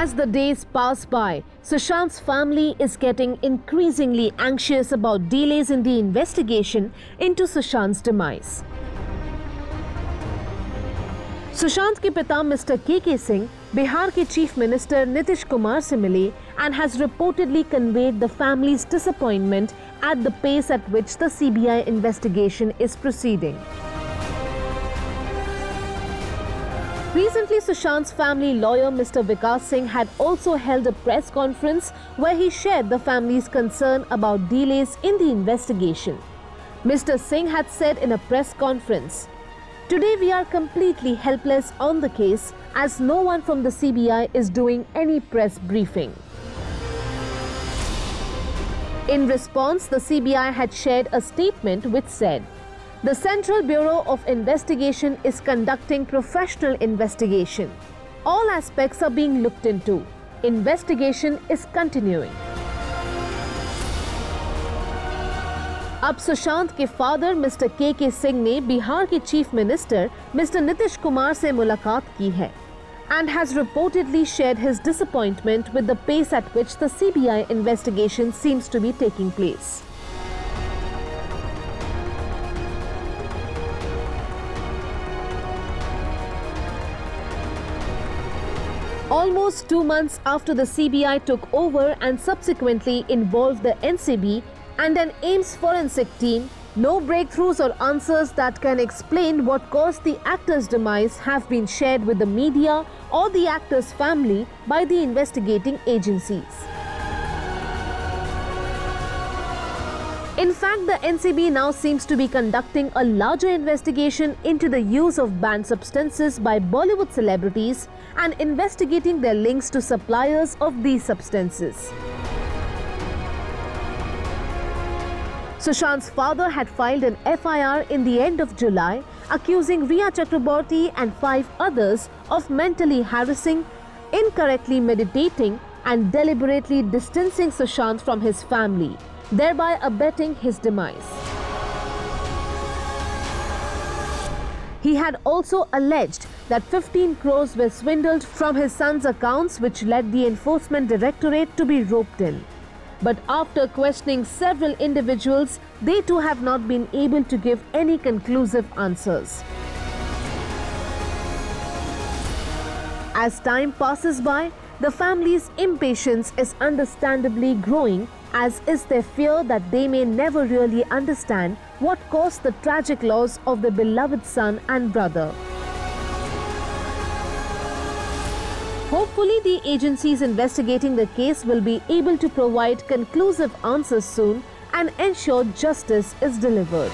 As the days pass by, Sushant's family is getting increasingly anxious about delays in the investigation into Sushant's demise. Sushant के पिता mister के सिंह बिहार के chief minister Nitish Kumar से मिले and has reportedly conveyed the family's disappointment at the pace at which the CBI investigation is proceeding. Recently, Sushant's family lawyer Mr. Vikas Singh had also held a press conference where he shared the family's concern about delays in the investigation. Mr. Singh had said in a press conference, "Today we are completely helpless on the case as no one from the CBI is doing any press briefing." In response, the CBI had shared a statement which said, "The Central Bureau of Investigation is conducting professional investigation. All aspects are being looked into. Investigation is continuing." अब सुशांत के father mister के सिंह ने बिहार के chief minister mister Nitish Kumar से मुलाकात की है and has reportedly shared his disappointment with the pace at which the CBI investigation seems to be taking place. Almost 2 months after the CBI took over and subsequently involved the NCB and an AIMS forensic team, no breakthroughs or answers that can explain what caused the actor's demise have been shared with the media or the actor's family by the investigating agencies. In fact, the NCB now seems to be conducting a larger investigation into the use of banned substances by Bollywood celebrities and investigating their links to suppliers of these substances. Sushant's father had filed an FIR in the end of July, accusing Rhea Chakraborty and 5 others of mentally harassing, incorrectly meditating, and deliberately distancing Sushant from his family, thereby abetting his demise. He had also alleged that 15 crores were swindled from his son's accounts, which led the Enforcement Directorate to be roped in. But after questioning several individuals, they too have not been able to give any conclusive answers. As time passes by, the family's impatience is understandably growing, as is their fear that they may never really understand what caused the tragic loss of their beloved son and brother. Hopefully, the agencies investigating the case will be able to provide conclusive answers soon and ensure justice is delivered.